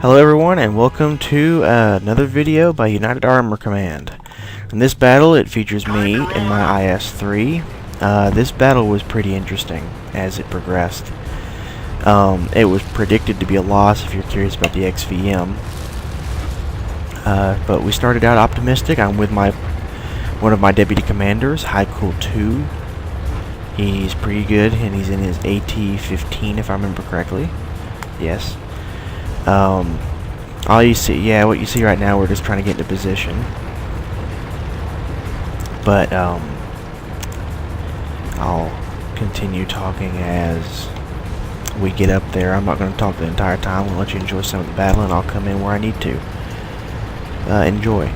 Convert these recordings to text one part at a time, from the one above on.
Hello everyone, and welcome to another video by United Armor Command. In this battle it features me and my IS-3. This battle was pretty interesting as it progressed. It was predicted to be a loss if you're curious about the XVM. But we started out optimistic. I'm with one of my deputy commanders, Cool 2. He's pretty good, and he's in his AT-15 if I remember correctly. Yes. All you see, yeah, what you see right now, we're just trying to get into position. But, I'll continue talking as we get up there. I'm not going to talk the entire time. I'm going to let you enjoy some of the battle, and I'll come in where I need to. Enjoy.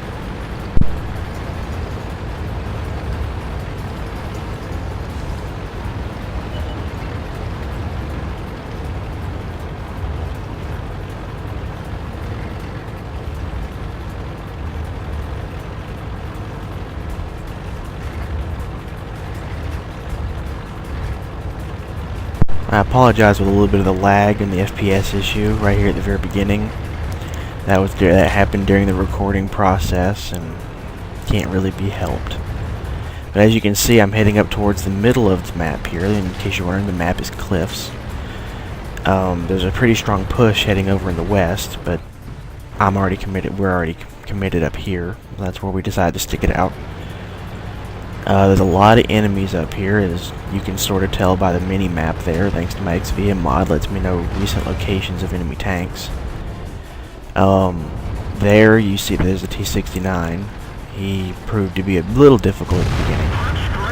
I apologize with a little bit of the lag and the FPS issue right here at the very beginning. That happened during the recording process and can't really be helped. But as you can see, I'm heading up towards the middle of the map here. In case you're wondering, the map is cliffs. There's a pretty strong push heading over in the west, but I'm already committed. We're already committed up here. That's where we decided to stick it out. There's a lot of enemies up here, as you can sort of tell by the mini-map there, thanks to my XVM mod. Lets me know recent locations of enemy tanks. There you see there's a T-69. He proved to be a little difficult at the beginning.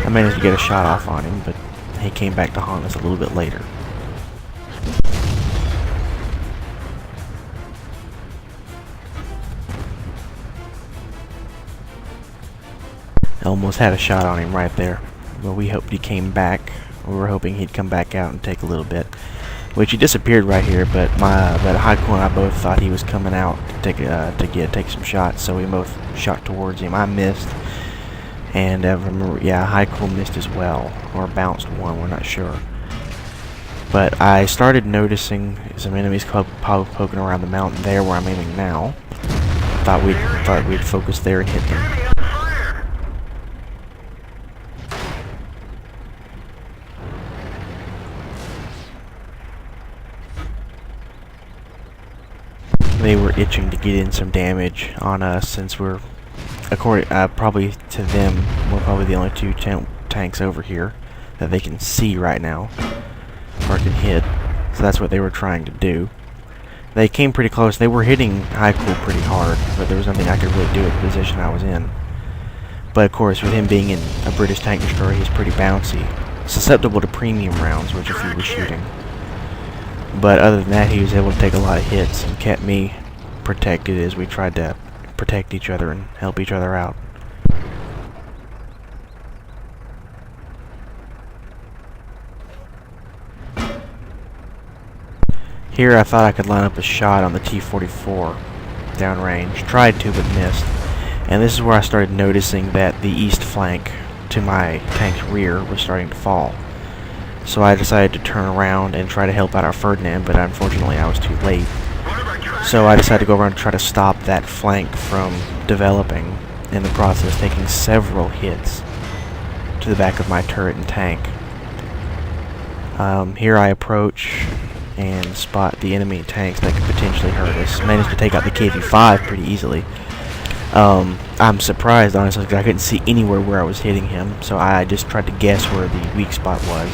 I managed to get a shot off on him, but he came back to haunt us a little bit later. Almost had a shot on him right there, but we hoped he came back. We were hoping he'd come back out and take a little bit, which he disappeared right here. But Cool and I both thought he was coming out to take some shots, so we both shot towards him. I missed, and remember, yeah, Cool missed as well, or bounced one. We're not sure. But I started noticing some enemies poking around the mountain there, where I'm aiming now. Thought we'd focus there and hit them. They were itching to get in some damage on us, since we're, probably to them, we're probably the only two tanks over here that they can see right now, or can hit. So that's what they were trying to do. They came pretty close. They were hitting Cool pretty hard, but there was nothing I could really do at the position I was in. But of course, with him being in a British tank destroyer, he's pretty bouncy, susceptible to premium rounds, which if he was shooting. But other than that, he was able to take a lot of hits and kept me protected as we tried to protect each other and help each other out. Here I thought I could line up a shot on the T-44 downrange. Tried to, but missed. And this is where I started noticing that the east flank to my tank's rear was starting to fall. So I decided to turn around and try to help out our Ferdinand, but unfortunately I was too late. So I decided to go around and try to stop that flank from developing, in the process taking several hits to the back of my turret and tank. Here I approach and spot the enemy tanks that could potentially hurt us. Managed to take out the KV-5 pretty easily. I'm surprised, honestly, because I couldn't see anywhere where I was hitting him, so I just tried to guess where the weak spot was.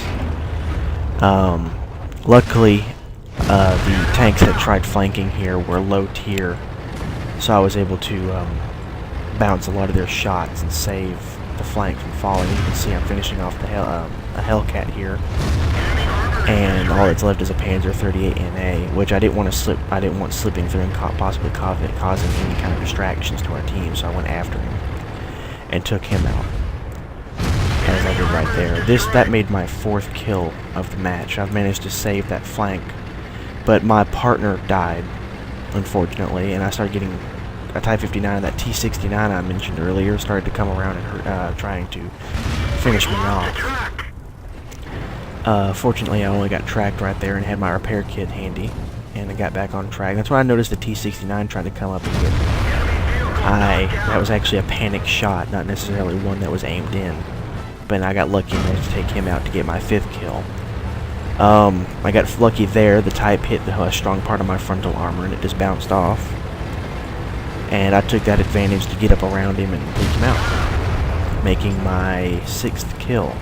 Luckily, the tanks that tried flanking here were low tier, so I was able to bounce a lot of their shots and save the flank from falling. You can see I'm finishing off the a Hellcat here, and all that's left is a Panzer 38 NA, which I didn't want slipping through and possibly causing any kind of distractions to our team, so I went after him and took him out. As I did right there. That made my 4th kill of the match. I've managed to save that flank, but my partner died, unfortunately, and I started getting a Type 59, and that T-69 I mentioned earlier started to come around and trying to finish me off. Fortunately, I only got tracked right there and had my repair kit handy, and I got back on track. That's when I noticed the T-69 trying to come up and get me. That was actually a panic shot, not necessarily one that was aimed in. But I got lucky and managed to take him out to get my 5th kill. I got lucky there. The type hit the strong part of my frontal armor and it just bounced off. And I took that advantage to get up around him and take him out, making my 6th kill.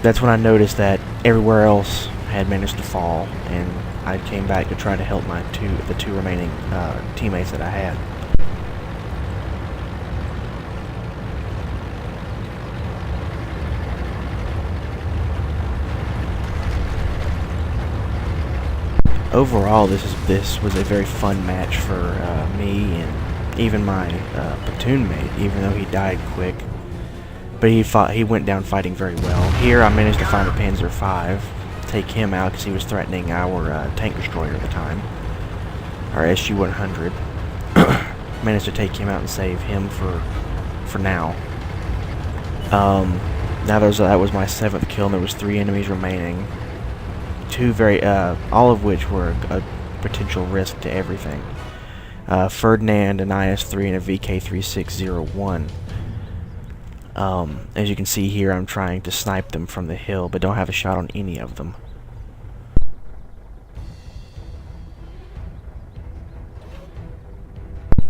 That's when I noticed that everywhere else had managed to fall, and I came back to try to help the two remaining teammates that I had. Overall, this was a very fun match for me and even my platoon mate, even though he died quick. But he went down fighting very well. Here, I managed to find a Panzer V, take him out because he was threatening our tank destroyer at the time, our SU-100. Managed to take him out and save him for now. That was my 7th kill, and there was 3 enemies remaining. All of which were a potential risk to everything. Ferdinand, an IS-3, and a VK-3601. As you can see here, I'm trying to snipe them from the hill, but don't have a shot on any of them.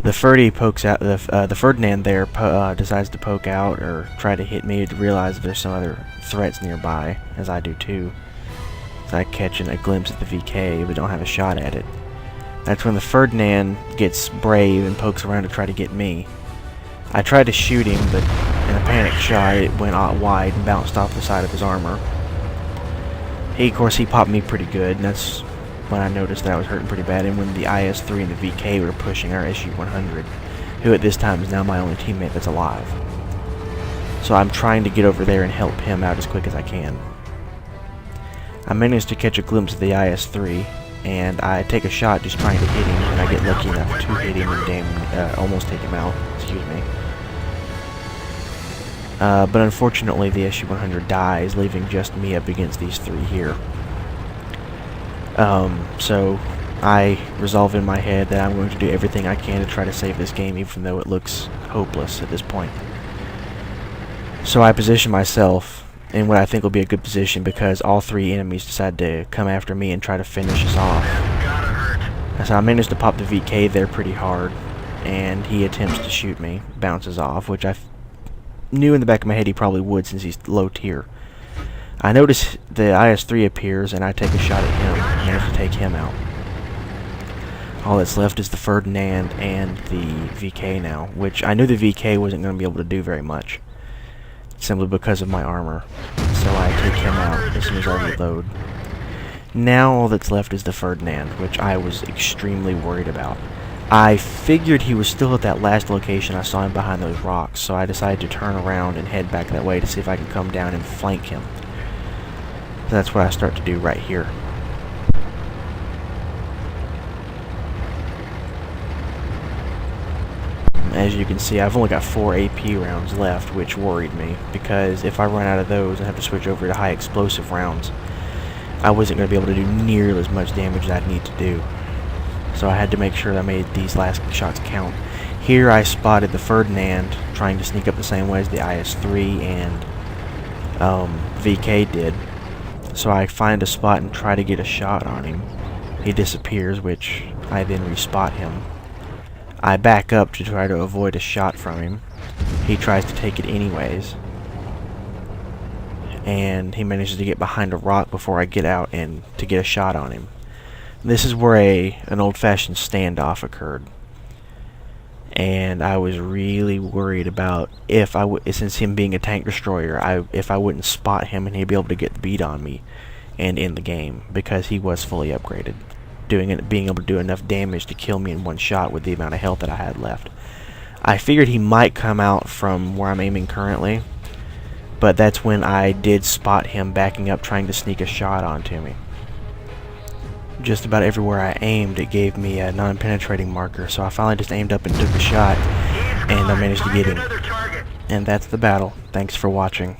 The Ferdinand there decides to poke out or try to hit me to realize there's some other threats nearby, as I do too. So I catch a glimpse at the VK, but don't have a shot at it. That's when the Ferdinand gets brave and pokes around to try to get me. I tried to shoot him, but in a panic shot, it went out wide and bounced off the side of his armor. Of course, he popped me pretty good, and that's when I noticed that I was hurting pretty bad, and when the IS-3 and the VK were pushing our SU-100, who at this time is now my only teammate that's alive. So I'm trying to get over there and help him out as quick as I can. I managed to catch a glimpse of the IS-3, and I take a shot just trying to hit him, and I get lucky enough to hit him and almost take him out. Excuse me. But unfortunately, the SU-100 dies, leaving just me up against these 3 here. So I resolve in my head that I'm going to do everything I can to try to save this game, even though it looks hopeless at this point. So I position myself in what I think will be a good position, because all 3 enemies decide to come after me and try to finish us off. So I managed to pop the VK there pretty hard, and he attempts to shoot me, bounces off, which I knew in the back of my head he probably would since he's low tier. I notice the IS-3 appears, and I take a shot at him and manage to take him out. All that's left is the Ferdinand and the VK now, which I knew the VK wasn't going to be able to do very much, simply because of my armor. So I take him out as soon as I reload. Now all that's left is the Ferdinand, which I was extremely worried about. I figured he was still at that last location I saw him behind those rocks, so I decided to turn around and head back that way to see if I can come down and flank him. So that's what I start to do right here. As you can see, I've only got 4 AP rounds left, which worried me, because if I run out of those and have to switch over to high explosive rounds, I wasn't going to be able to do nearly as much damage as I'd need to do. So I had to make sure that I made these last shots count. Here I spotted the Ferdinand trying to sneak up the same way as the IS-3 and VK did. So I find a spot and try to get a shot on him. He disappears, which I then respot him. I back up to try to avoid a shot from him. He tries to take it anyways, and he manages to get behind a rock before I get out and to get a shot on him. This is where an old-fashioned standoff occurred, and I was really worried about since him being a tank destroyer, if I wouldn't spot him and he'd be able to get the beat on me and end the game, because he was fully upgraded, being able to do enough damage to kill me in one shot with the amount of health that I had left. I figured he might come out from where I'm aiming currently, but that's when I did spot him backing up trying to sneak a shot onto me. Just about everywhere I aimed, it gave me a non-penetrating marker, so I finally just aimed up and took a shot, and I managed to get him. And that's the battle. Thanks for watching.